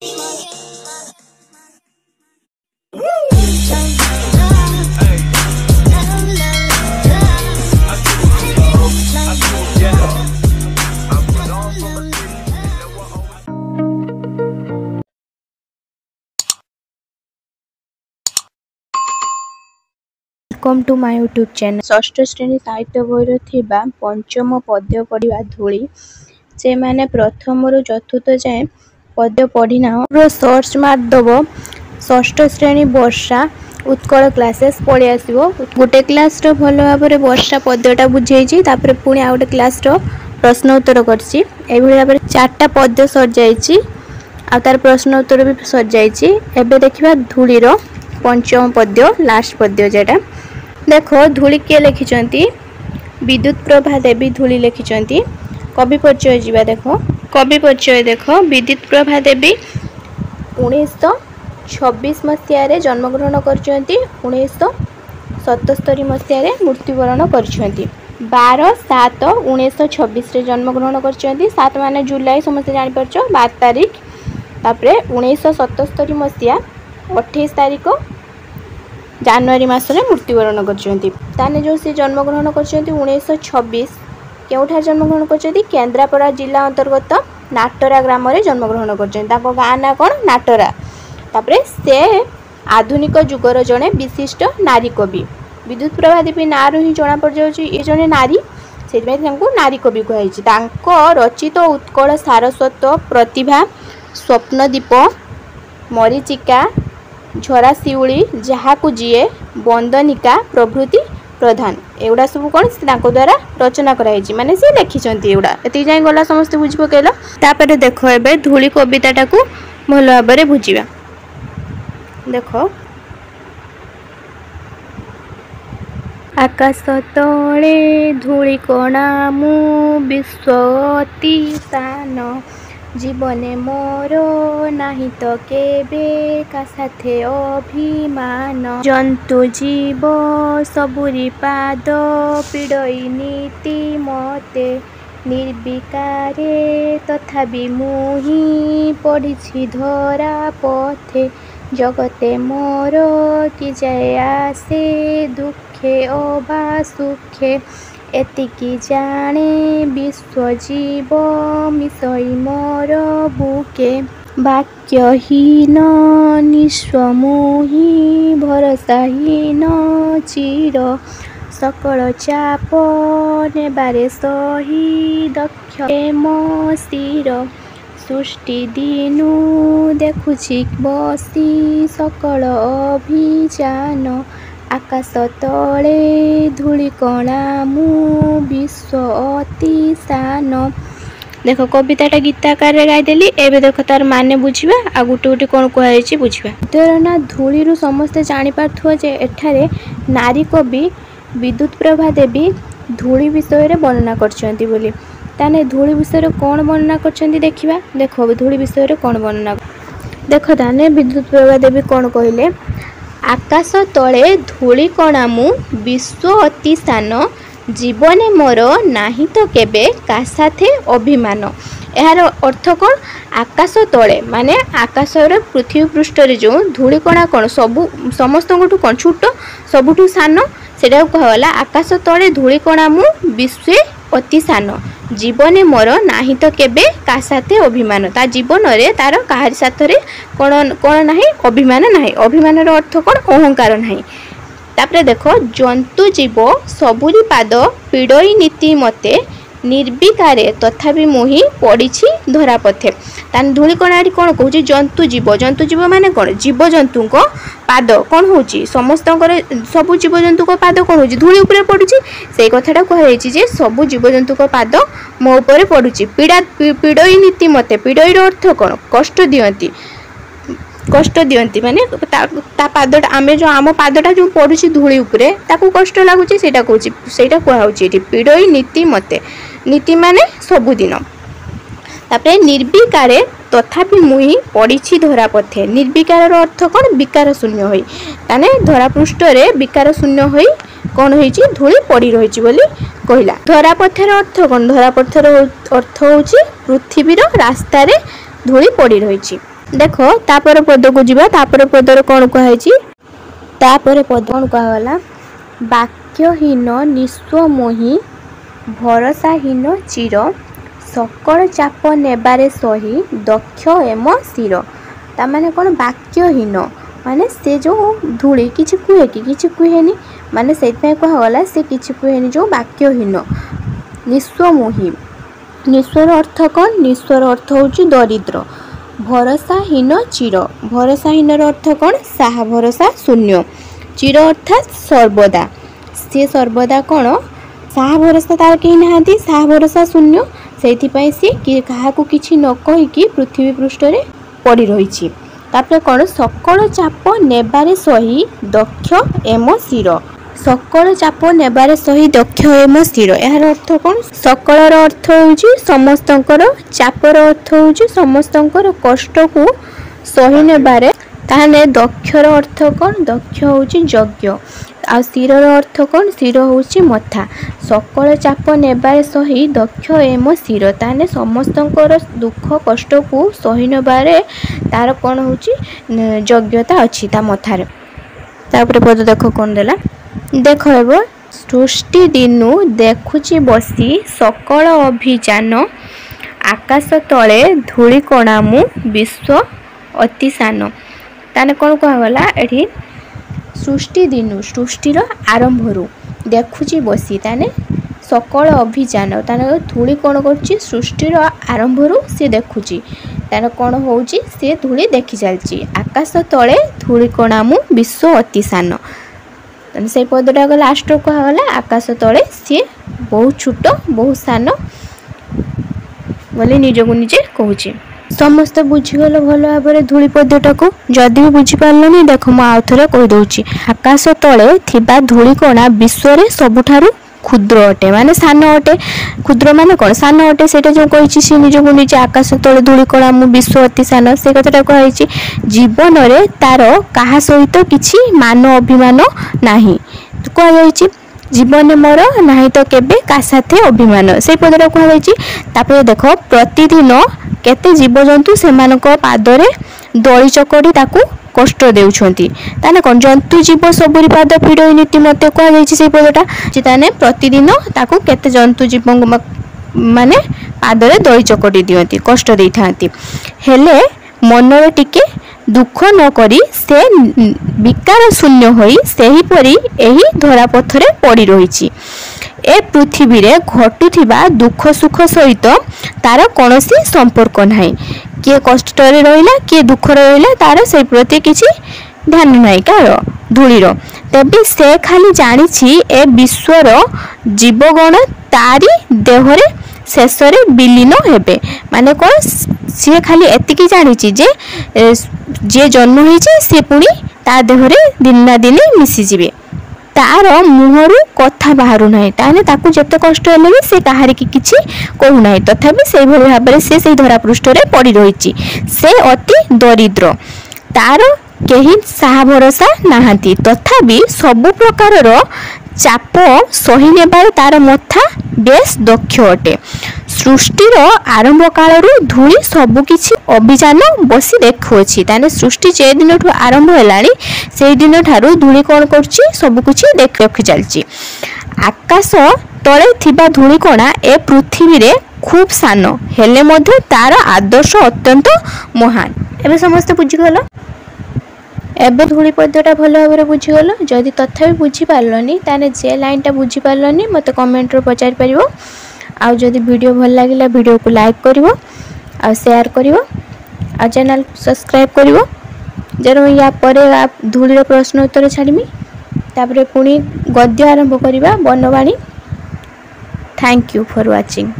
Welcome to my YouTube channel. षष्ठ श्रेणी साहित्य बहिर थिबा पंचम पद्य पढ़ा धूली से माने प्रथम रु चतुर्थ जाए पद्य पढ़ी ना सर्च मारदेव षष्ठ श्रेणी वर्षा उत्कल क्लासेस पढ़ी आसो। गोटे क्लास भल भाव में वर्षा पद्यटा बुझे पुणी आ गोटे क्लास प्रश्न उत्तर करसी भाव में 4टा पद्य सर जाइए आ तार प्रश्न उत्तर भी सर जाइए। एबे देखिबा धूलीर पंचम पद्य लास्ट पद्य जेटा देख धूली किए लिखिं विद्युत प्रभा देवी धूली लिखिं। कवि परिचय जीवा देख कवि परिचय देख विद्युत प्रभा देवी 1926 मसीह जन्मग्रहण कर 1977 मसीह मृत्युवरण कर 12/7/1926 जन्मग्रहण कर 7 माने जुलाई समस्त जापर 12 तारीख तापर 1977 मसीहा 28 तारीख जनवरी मसरे मृत्युवरण कर जो सी जन्मग्रहण कर 1926 केउठार जन्मग्रहण कर केन्द्रापड़ा जिला अंतर्गत नाटरा ग्राम में जन्मग्रहण कर गाँ ना कौन नाटरा। तापरे से आधुनिक जुगर जड़े विशिष्ट नारी कवि विद्युत प्रभा देवी ना रू ही जना पड़ जाए ये जड़े नारी से नारी कवि कहुई रचित उत्कल सारस्वत प्रतिभा स्वप्नदीप मरीचिका झरा शिउली जहाकू जीए बंदनिका प्रभृति प्रधान एगुड़ा सब कौन द्वारा रचना कराई माने सी लिखिं एगुड़ा ये जाए गला समस्त बुझ पकल। तापर देख ए धूली कविताटा को भल भाव में बुझा देख आकाश तले धूली कणा मु विश्व अति सान जीवने मोर नाही तो केबे का साथे अभिमान जंतु जीव सबुरी पाद पीड़ई नीति मते निर्विकारे तथापि मुही पढ़ी धरा पथे जगते मोर कि जाए आसे दुखे अबा सुखे एतिकी जाने विश्वजीव मिसई मोर बुके वाक्यहीन निस्वमोही भरसाहीन चिर सकल चाप नेबारे सही दक्ष स्थिर सृष्टि दिनु देखुछि बसी सकल अभिजान आकाश तले धूली कणा मु विश्व अति सान। देख कविताटा गीताकार गाईदेली एवं देख तार माने बुझा आ गोटे गोटे कौन कहुई बुझा ना धूली समस्ते जापार जे एठारे नारी कवि विद्युत प्रभा देवी धूली विषय वर्णना करछंती ताने धूली विषय कौन वर्णना करछंती देखिबा। देख धूली विषय कौन वर्णना देख ताने विद्युत प्रभा देवी कौन कहले आकाश तले धूली कणा मु विश्व अति सान जीवने मोर नाही तो केबे का साथे अभिमान। यार अर्थ कौन आकाश तले माने आकाश पृथ्वी पृष्ठ जो धूली कणा कौन सबू समस्त कौन छुट सबुठू सान से कहला आकाश तले धूली कणा मु विश्व अति सान जीवने मोर नाही तो केबे का साथे अभिमान ता जीवन रे तार काहारी साथरे कौन कौन नाही अभिमान नाही अभिमान अर्थ कौन अहंकार नाही। तापरे देख जंतु जीव सबुरी पाद पीड़ई नीति मते निर्विकारे तथापि मुही पड़ी धरा पथे तान धूली कणाटी कौन कहूँ जंतु जीव माने कौन जीव जंतु पाद कौन हो समस्त सबू जीव जंतु पाद कौन हो धूली उपरे पड़ुची से कथाटा कहुई जे सबू जीव जंतु पाद मो उपरे पड़ुची पीड़ा पीड़ई नीति मते पीड़ईर अर्थ कौन कष्ट दियंती माने ता पादटा आमे जो आम पादटा जो पड़ुची धूली उपरे ताकू कष्ट लागुची सेटा कहूची सेटा कहुची एठी पीड़ई नीति मते नीति माने सबुदिन। तापरे निर्विकारे तथापि मुही पड़ी धरा पथे निर्विकार अर्थ कौन विकार शून्य होई ताने धरा पृष्ठ रे विकार शून्य होई कौन होईची धूली पड़ी रही बोली कहला। धरा पथर अर्थ कौन धरा पथर अर्थ होची पृथ्वीर रास्ता रे धूली पड़ी रही देख तापर पद को जीवा तापर पदर कौन कहुई तापर पद कौन कहगला वाक्यहीन निस्व मोहि भरसाहीन चिर सकल चाप नेबारे सही दक्ष एम शिर ताने कौन वाक्यहीन माने से जो धूली किछि कुहे कि किछि कुहेनी माने से कहगला से किछि कुहेनी जो वाक्यहीन निस्व मोहि निस्वर अर्थ कौन निस्वर अर्थ होची दरिद्र भरसाहीन चिर भरसाहीन अर्थ कौन साहा भरसा शून्य चिर अर्थात सर्वदा सी सर्वदा कौन साहा भरसा तार कहीं नहांती साहा भरसा शून्य से सी क्या किसी न कहीकि पृथ्वी पृष्ठ पड़ी रही तापर कौन सकल चाप नेबारे सही दक्ष एम शिर सकल चाप नेबारे सही दक्ष एम शिर यार अर्थ कौन सकलर अर्थ होउची समस्तंकर चापर अर्थ होउची समस्तंकर कष्ट को सही नेबारे ताने दक्षर अर्थ कौन दक्ष होउची यज्ञ आ शिरर अर्थ कौन शिर होउची मथा सकल चाप नेबारे सही दक्ष एम शिर ताने समस्तंकर दुख कष्ट को सही नेबारे तार कौन होउची योग्यता अच्छी ता मथार तापर पद देख कौन देला देख एब सृष्टि दिनु देखुची बसी सकल अभिजान आकाश तले धूली कणा मु विश्व अति सान ताने कौन कहगला एठी सृष्टि दिनु सृष्टिर आरंभरू देखुची बसी ताने सकल अभिजान ताने धूली कौन कर सृष्टिर आरंभरू सी देखुची तार कौन होउची से धूली देखी चलची आकाश तले धूली कणा मु विश्व अति सान से पदटा गला लास्ट कहगला आकाश तले सी बहुत छोट बहुत सान बोली निजको निजे कहूँ समस्त बुझीगल भल भाव धूली पदटा को जदि भी बुझीपारे देख मुझे आउ थे कहीदे आकाश तले थिबा धूलिकणा विश्व में सबुठारु क्षुद्र अटे माने सान अटे क्षुद्र माने कौन सान अटे से जो कही सी निजको निजे आकाश तले धूलिकणा मु विश्व अति सान से कथाटा कही जीवन में तार क्या सहित किसी मान अभिमान नाही कहुई जीवन मोर नहीं तो केबे का साथे अभिमान से पदटा कहुई देख प्रतिदिन केते जीवजंतु से पादरे दली चकड़ी ताकू कष्ट देउछंती ताने कोन जंतु जीव सबुरी पाद पीड़ई नीति मते कहुई से पदटा ताने प्रतिदिन ताकू केते जंतु जीव माने पादरे दली चकड़ी दियंती कष्ट देई थांती हेले मनरे टिके दुख न करी से विकार शून्य होई सेही परी एही धरापथरे पड़ी रही ए पृथ्वी रे घटुथिबा दुख सुख सहित तार कौनसी संपर्क नाही किए कष्ट रहिला किए दुख रहिला तार से प्रति किसी ध्यान नाही कार धूलीर तेबे से खाली जानिछि ए विश्वर जीवगण तारी देहरे शेषरे विलीन हेबे माने कौन सी खाली एतिकी जानिछि जे जन्म होइछि से पुणी ता देहरे दिन ना दिन मिसी जिवे तार मुहरु कथा बाहरु नाही ताने ताकू जते कष्ट हेले भी से कहारी की किछि कहू नाही तथापि से भली भाबरे से धरा पृष्ठ रे पड़ी रहिछि से अति दरिद्र तार केही साहा भरोसा नाहांती तथापि सबु प्रकारर चाप सही नेबार तार मथा बेस दक्ष अटे सृष्टिर आरंभ कालरू धूली सबुकिछि अभिजान बसी देखुछि ताने सृष्टि जे दिन ठु आरंभ हेलानी से दिन ठारू धूली कोन करछि सबुकिछि देख रखि चलछि आकाश तले थिबा धूली कोणा ए पृथ्वी रे खूब सान हेले मध्ये तार आदर्श अत्यंत महान एबे समस्त बुझी गलो एबे धूली पद्यटा भल भाव बुझीगल जदि तथापि बुझीपारलनी ताने जे लाइनटा बुझीपारलनी मत कमेंट रो पचारि परिबो आउ जदि वीडियो भल लागिला वीडियो को लाइक करिवो आ शेयर करिवो आ चैनल सब्सक्राइब करिवो जरो या परे आप धूली रो प्रश्न उत्तर छाड़िमी तापरे पुणी गद्य आरंभ करिबा बनवाणी थैंक यू फॉर वाचिंग।